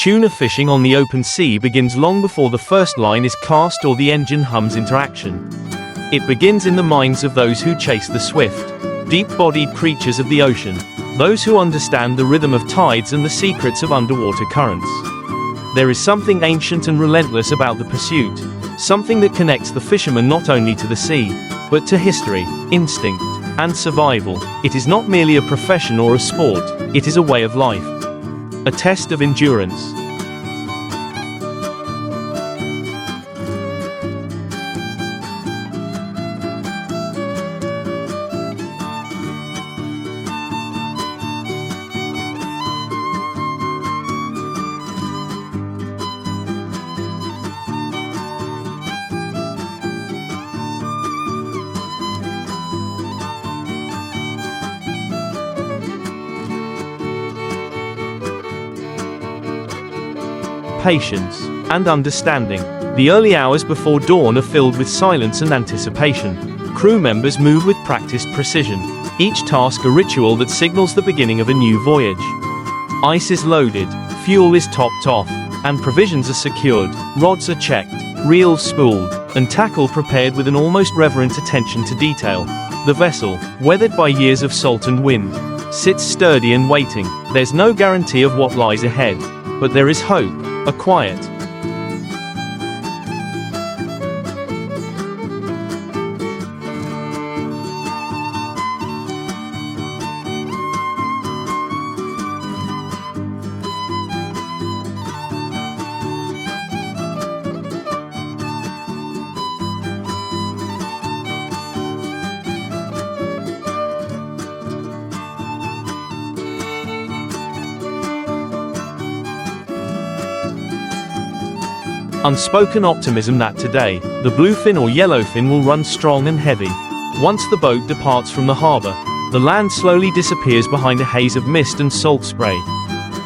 Tuna fishing on the open sea begins long before the first line is cast or the engine hums into action. It begins in the minds of those who chase the swift, deep-bodied creatures of the ocean, those who understand the rhythm of tides and the secrets of underwater currents. There is something ancient and relentless about the pursuit, something that connects the fisherman not only to the sea, but to history, instinct, and survival. It is not merely a profession or a sport, it is a way of life. A test of endurance. Patience and understanding. The early hours before dawn are filled with silence and anticipation. Crew members move with practiced precision, each task a ritual that signals the beginning of a new voyage. Ice is loaded, fuel is topped off, and provisions are secured. Rods are checked, reels spooled, and tackle prepared with an almost reverent attention to detail. The vessel, weathered by years of salt and wind, sits sturdy and waiting. There's no guarantee of what lies ahead, but there is hope. A quiet, unspoken optimism that today, the bluefin or yellowfin will run strong and heavy. Once the boat departs from the harbor, the land slowly disappears behind a haze of mist and salt spray.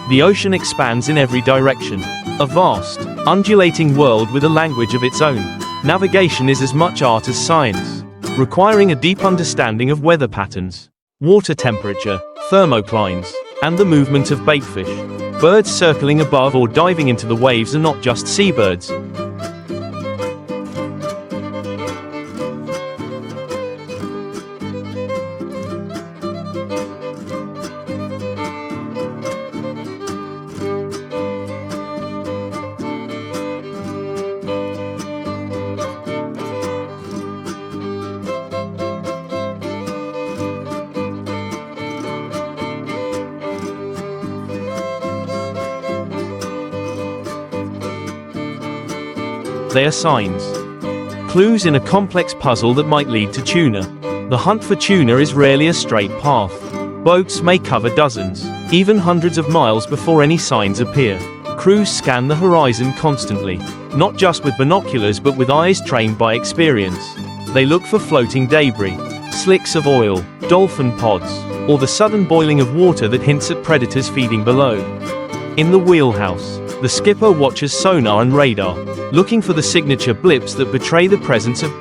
The ocean expands in every direction, a vast, undulating world with a language of its own. Navigation is as much art as science, requiring a deep understanding of weather patterns, water temperature, thermoclines, and the movement of baitfish. Birds circling above or diving into the waves are not just seabirds. They are signs. Clues in a complex puzzle that might lead to tuna. The hunt for tuna is rarely a straight path. Boats may cover dozens, even hundreds of miles before any signs appear. Crews scan the horizon constantly, not just with binoculars but with eyes trained by experience. They look for floating debris, slicks of oil, dolphin pods, or the sudden boiling of water that hints at predators feeding below. In the wheelhouse, the skipper watches sonar and radar, looking for the signature blips that betray the presence of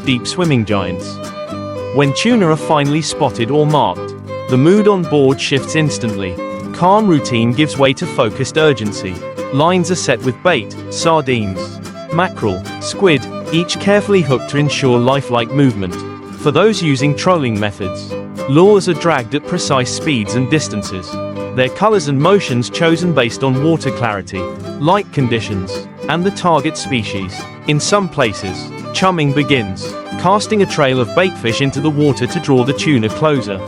deep swimming giants. When tuna are finally spotted or marked, the mood on board shifts instantly. Calm routine gives way to focused urgency. Lines are set with bait, sardines, mackerel, squid, each carefully hooked to ensure lifelike movement. For those using trolling methods, lures are dragged at precise speeds and distances. Their colors and motions chosen based on water clarity, light conditions, and the target species. In some places, chumming begins, casting a trail of baitfish into the water to draw the tuna closer.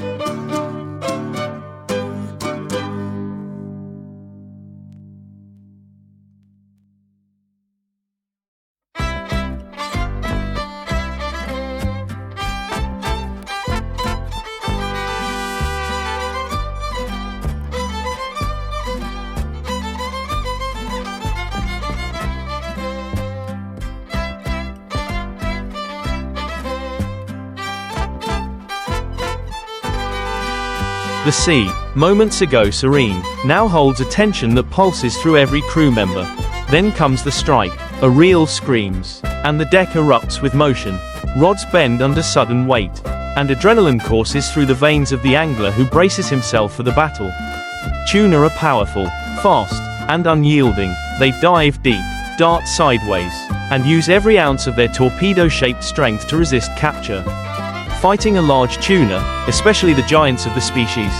The sea, moments ago serene, now holds a tension that pulses through every crew member. Then comes the strike, a reel screams, and the deck erupts with motion. Rods bend under sudden weight, and adrenaline courses through the veins of the angler who braces himself for the battle. Tuna are powerful, fast, and unyielding. They dive deep, dart sideways, and use every ounce of their torpedo-shaped strength to resist capture. Fighting a large tuna, especially the giants of the species,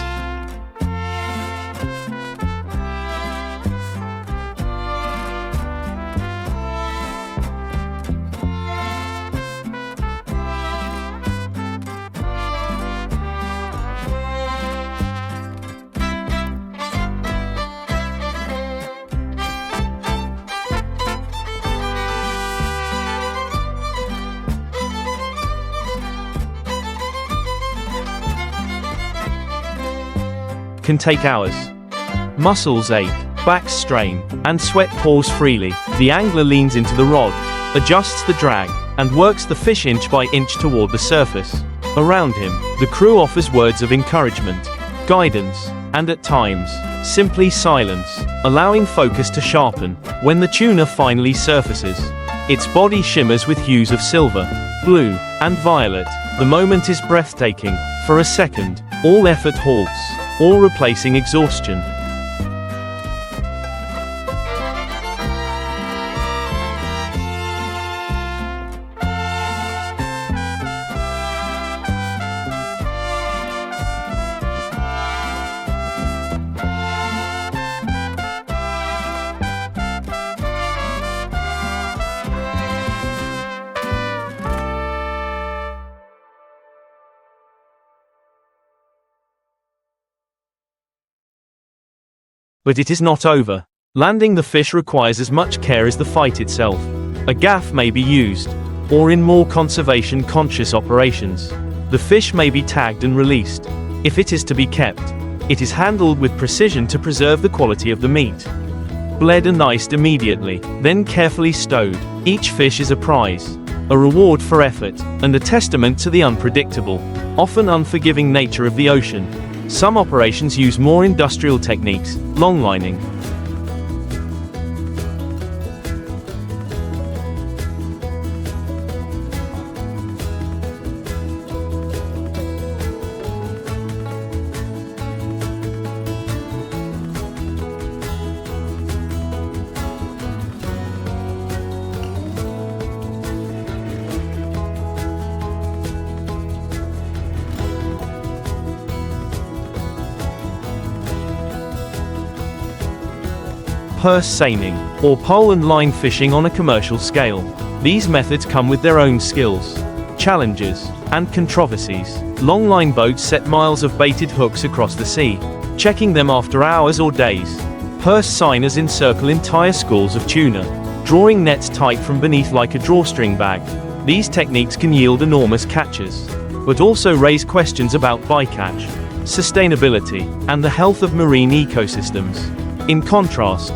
can take hours. Muscles ache, backs strain, and sweat pours freely. The angler leans into the rod, adjusts the drag, and works the fish inch by inch toward the surface. Around him, the crew offers words of encouragement, guidance, and at times, simply silence, allowing focus to sharpen. When the tuna finally surfaces, its body shimmers with hues of silver, blue, and violet. The moment is breathtaking. For a second, all effort halts, all replacing exhaustion. But it is not over. Landing the fish requires as much care as the fight itself. A gaff may be used, or in more conservation-conscious operations, the fish may be tagged and released. If it is to be kept, it is handled with precision to preserve the quality of the meat. Bled and iced immediately, then carefully stowed. Each fish is a prize, a reward for effort, and a testament to the unpredictable, often unforgiving nature of the ocean. Some operations use more industrial techniques, longlining. Purse seining, or pole and line fishing on a commercial scale. These methods come with their own skills, challenges, and controversies. Longline boats set miles of baited hooks across the sea, checking them after hours or days. Purse seiners encircle entire schools of tuna, drawing nets tight from beneath like a drawstring bag. These techniques can yield enormous catches, but also raise questions about bycatch, sustainability, and the health of marine ecosystems. In contrast,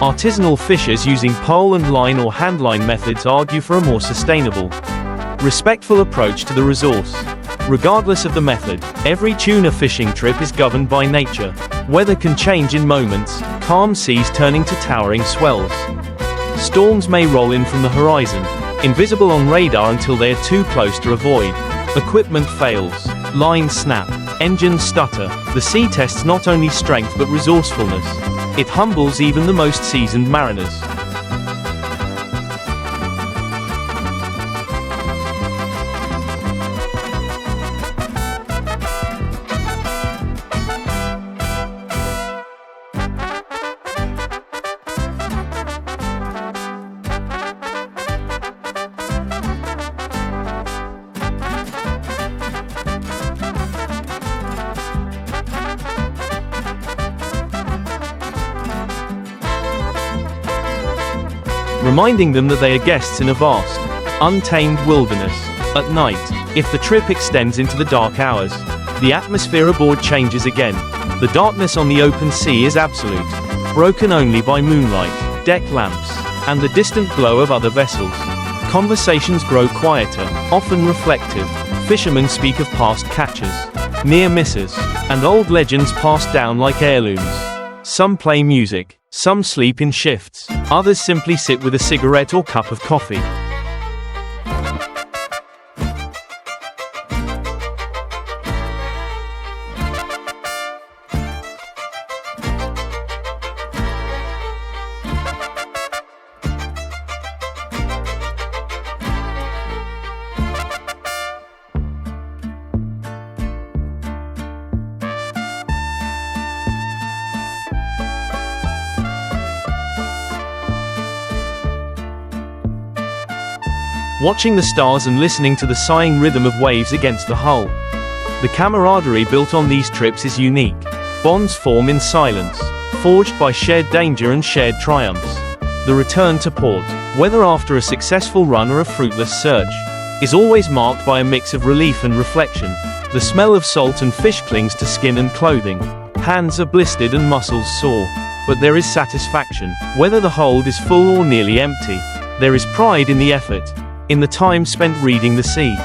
artisanal fishers using pole and line or handline methods argue for a more sustainable, respectful approach to the resource. Regardless of the method, every tuna fishing trip is governed by nature. Weather can change in moments, calm seas turning to towering swells. Storms may roll in from the horizon, invisible on radar until they are too close to avoid. Equipment fails, lines snap, engines stutter. The sea tests not only strength but resourcefulness. It humbles even the most seasoned mariners. reminding them that they are guests in a vast, untamed wilderness. At night, if the trip extends into the dark hours, the atmosphere aboard changes again. The darkness on the open sea is absolute, broken only by moonlight, deck lamps, and the distant glow of other vessels. Conversations grow quieter, often reflective. Fishermen speak of past catches, near misses, and old legends passed down like heirlooms. Some play music, some sleep in shifts, others simply sit with a cigarette or cup of coffee. Watching the stars and listening to the sighing rhythm of waves against the hull. The camaraderie built on these trips is unique. Bonds form in silence, forged by shared danger and shared triumphs. The return to port, whether after a successful run or a fruitless search, is always marked by a mix of relief and reflection. The smell of salt and fish clings to skin and clothing. Hands are blistered and muscles sore. But there is satisfaction, whether the hold is full or nearly empty. There is pride in the effort, in the time spent reading the sea.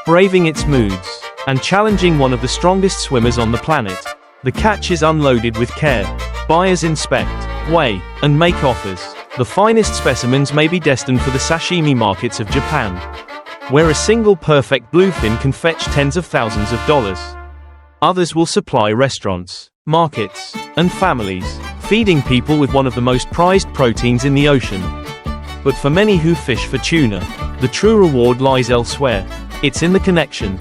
Braving its moods, and challenging one of the strongest swimmers on the planet. The catch is unloaded with care. Buyers inspect, weigh, and make offers. The finest specimens may be destined for the sashimi markets of Japan, where a single perfect bluefin can fetch tens of thousands of dollars. Others will supply restaurants, markets, and families, feeding people with one of the most prized proteins in the ocean. But for many who fish for tuna, the true reward lies elsewhere. It's in the connection.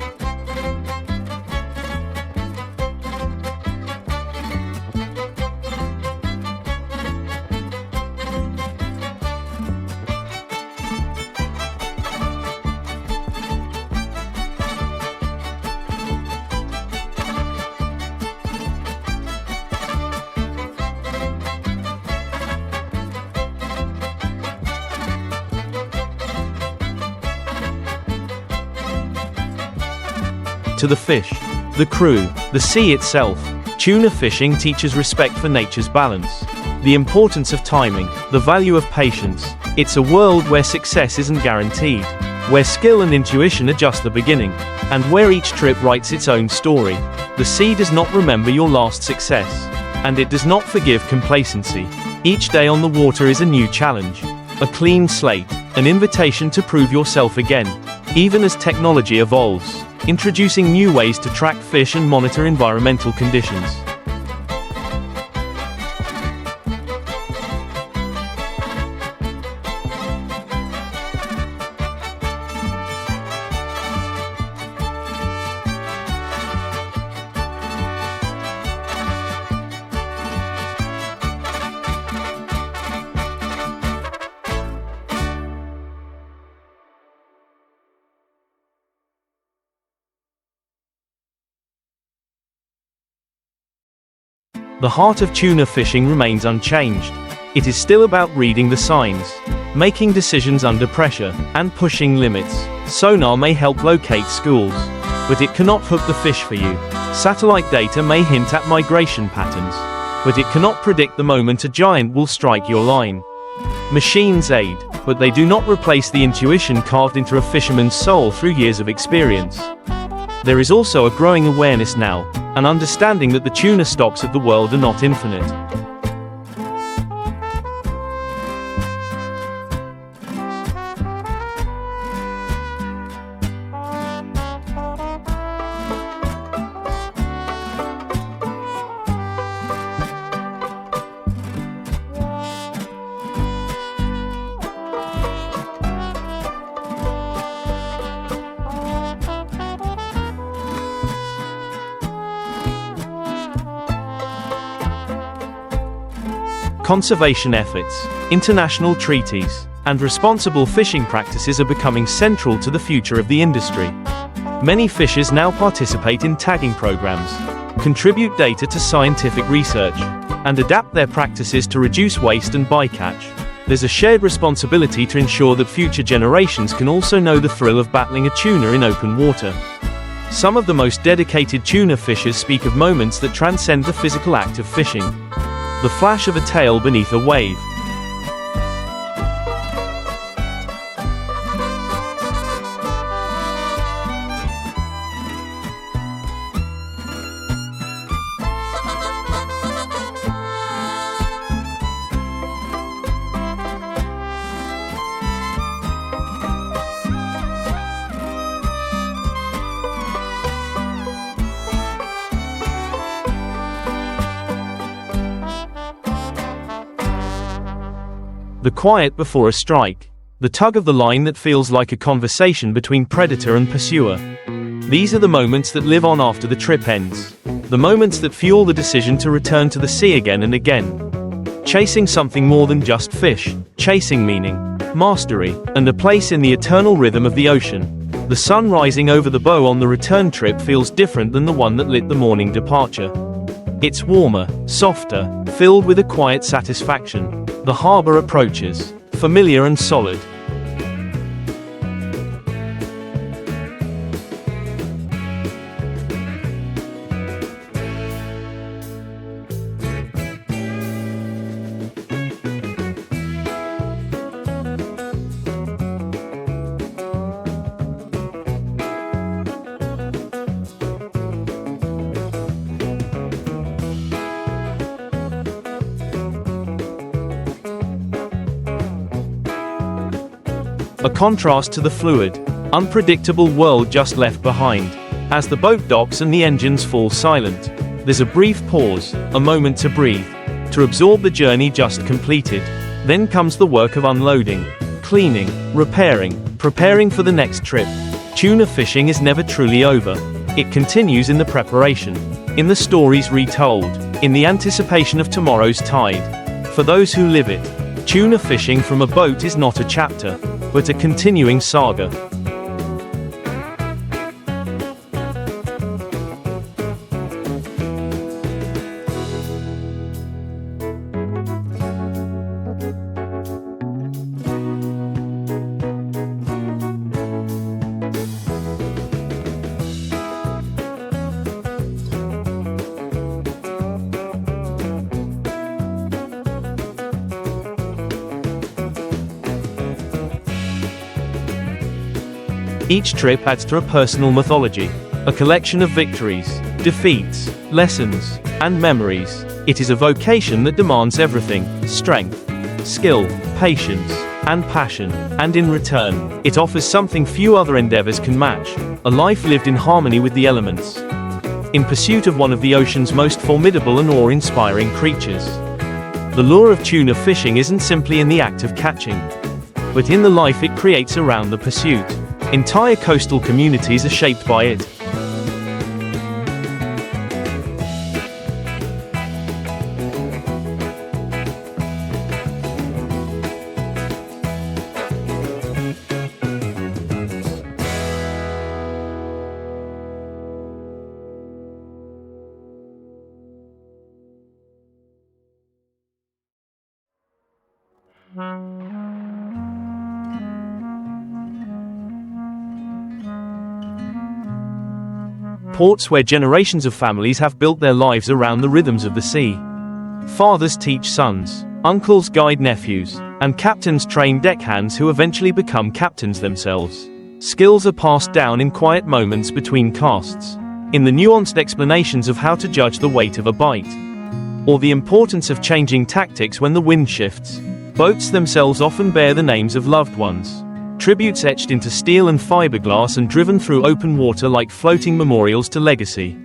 To the fish, the crew, the sea itself, tuna fishing teaches respect for nature's balance, the importance of timing, the value of patience. It's a world where success isn't guaranteed, where skill and intuition are just the beginning, and where each trip writes its own story. The sea does not remember your last success, and it does not forgive complacency. Each day on the water is a new challenge, a clean slate, an invitation to prove yourself again, even as technology evolves, introducing new ways to track fish and monitor environmental conditions. The heart of tuna fishing remains unchanged. It is still about reading the signs, making decisions under pressure, and pushing limits. Sonar may help locate schools, but it cannot hook the fish for you. Satellite data may hint at migration patterns, but it cannot predict the moment a giant will strike your line. Machines aid, but they do not replace the intuition carved into a fisherman's soul through years of experience. There is also a growing awareness now, an understanding that the tuna stocks of the world are not infinite. Conservation efforts, international treaties, and responsible fishing practices are becoming central to the future of the industry. Many fishers now participate in tagging programs, contribute data to scientific research, and adapt their practices to reduce waste and bycatch. There's a shared responsibility to ensure that future generations can also know the thrill of battling a tuna in open water. Some of the most dedicated tuna fishers speak of moments that transcend the physical act of fishing. The flash of a tail beneath a wave. The quiet before a strike. The tug of the line that feels like a conversation between predator and pursuer. These are the moments that live on after the trip ends. The moments that fuel the decision to return to the sea again and again. Chasing something more than just fish, chasing meaning, mastery, and a place in the eternal rhythm of the ocean. The sun rising over the bow on the return trip feels different than the one that lit the morning departure. It's warmer, softer, filled with a quiet satisfaction. The harbor approaches, familiar and solid. A contrast to the fluid, unpredictable world just left behind. As the boat docks and the engines fall silent, there's a brief pause, a moment to breathe, to absorb the journey just completed. Then comes the work of unloading, cleaning, repairing, preparing for the next trip. Tuna fishing is never truly over. It continues in the preparation, in the stories retold, in the anticipation of tomorrow's tide. For those who live it, tuna fishing from a boat is not a chapter, but a continuing saga. Each trip adds to a personal mythology, a collection of victories, defeats, lessons, and memories. It is a vocation that demands everything: strength, skill, patience, and passion. And in return, it offers something few other endeavors can match: a life lived in harmony with the elements, in pursuit of one of the ocean's most formidable and awe-inspiring creatures. The lure of tuna fishing isn't simply in the act of catching, but in the life it creates around the pursuit. Entire coastal communities are shaped by it. Ports where generations of families have built their lives around the rhythms of the sea. Fathers teach sons, uncles guide nephews, and captains train deckhands who eventually become captains themselves. Skills are passed down in quiet moments between casts, in the nuanced explanations of how to judge the weight of a bite, or the importance of changing tactics when the wind shifts. Boats themselves often bear the names of loved ones, tributes etched into steel and fiberglass and driven through open water like floating memorials to legacy.